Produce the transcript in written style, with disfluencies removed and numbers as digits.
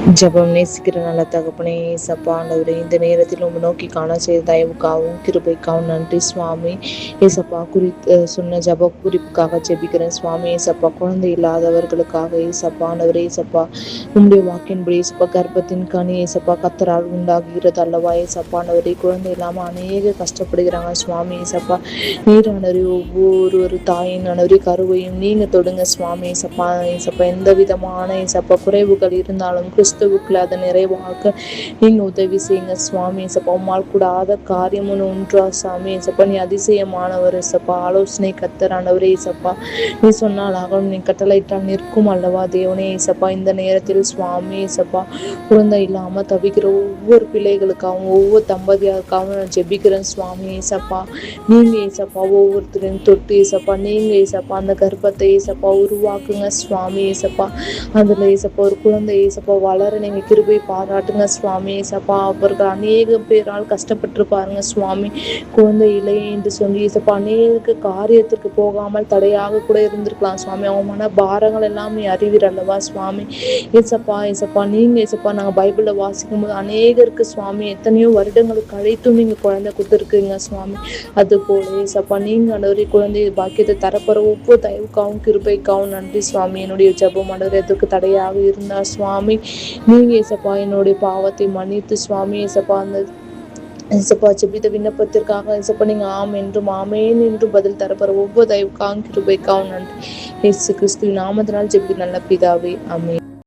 ஜெபம் நேசிக்கிற நல்ல தகப்பனே ஏசப்பா ஆண்டவரே, இந்த நேரத்தில் உம்மை நோக்கி காண செய்த தயவுக்காகவும் கிருபைக்காகவும் நன்றி சுவாமி. ஏசப்பா சொன்ன ஜெப குறிப்புக்காக ஜெபிக்கிறேன் சுவாமி. ஏசப்பா குழந்தை இல்லாதவர்களுக்காக ஏசப்பா ஆண்டவரே, ஏசப்பா உம்முடைய வாக்கின்படி ஏசப்பா கர்ப்பத்தின் கனி ஏசப்பா கத்தரால் உண்டாகிறது அல்லவா ஏசப்பா ஆண்டவரே, குழந்தை இல்லாமல் அநேக கஷ்டப்படுகிறாங்க சுவாமி. ஏசப்பா நீர் ஆண்டவரே, ஒவ்வொரு தாயின் ஆண்டவரே கருவையும் நீங்க தொடுங்க சுவாமி. ஏசப்பா ஏசப்பா எந்த விதமான ஏசப்பா குறைவுகள் இருந்தாலும் கிறிஸ்துவுக்குள்ள அதை நிறைவாக்க நீங்க உதவி செய்யுங்க சுவாமி. ஏசப்பா உம்மால் கூடாத காரியம் ஒன்றா சாமி. ஏசப்பா நீ அதிசயமானவர் ஏசப்பா, ஆலோசனை கத்தரானவரே ஏசப்பா. நீ சொன்னால் ஆகும், நீ கட்டளையிட்டால் நிற்கும் அல்லவா தேவனே ஏசப்பா. இந்த நேரத்தில் சுவாமி ஏசப்பா குழந்தை இல்லாம தவிக்கிற ஒவ்வொரு பிள்ளைகளுக்காகவும் ஒவ்வொரு தம்பதியாருக்காகவும் நான் ஜெபிக்கிறேன் சுவாமி. ஏசப்பா நீங்க ஏசப்பா ஒவ்வொருத்தரையும் தொட்டு ஏசப்பா நீங்க ஏசப்பா அந்த கர்ப்பத்தை ஏசப்பா உருவாக்குங்க சுவாமி. ஏசப்பா அதுல ஏசப்பா ஒரு குழந்தை ஏசப்பா வளர நீங்க கிருபை பாராட்டுங்க சுவாமி. ஏசப்பா அவர்கள் அநேக பேரால் கஷ்டப்பட்டிருப்பாருங்க சுவாமி. குழந்தை இல்லை என்று சொல்லி ஏசப்பா அநேக காரியத்திற்கு போகாமல் தடையாக கூட இருந்திருக்கலாம் சுவாமி. அவங்க மன பாரங்கள் எல்லாம் நீ அறிவீர் அல்லவா சுவாமி. ஏசப்பா ஏசப்பா நீங்க ஏசப்பா நாங்க பைபிள வாசிக்கும் போது அநேகருக்கு சுவாமி எத்தனையோ வருடங்களுக்கு அழைத்தும் நீங்க குழந்தை கொடுத்துருக்கீங்க சுவாமி. அது போல ஏசப்பா நீங்க ஆண்டவரே குழந்தை பாக்கியத்தை தரப்போற ஒவ்வொரு தயவுக்காகவும் கிருபைக்காகவும் நன்றி சுவாமி. என்னுடைய ஜெபம் ஆண்டவரே அதற்கு தடையாக இருந்தா சுவாமி நீங்க ஏசப்பா என்னுடைய பாவத்தை மன்னித்து சுவாமி. ஏசப்பா அந்த ஏசப்பா ஜெபித்த விண்ணப்பத்திற்காக ஏசப்பா நீங்க ஆம் என்றும் ஆமேன் என்றும் பதில் தரப்போற ஒவ்வொரு தயவுக்காகவும் கிருபைக்காகவும் நன்றி. இயேசு கிறிஸ்துவின் நாமத்தினால் ஜெபித்த நல்ல பிதாவே, ஆமென்.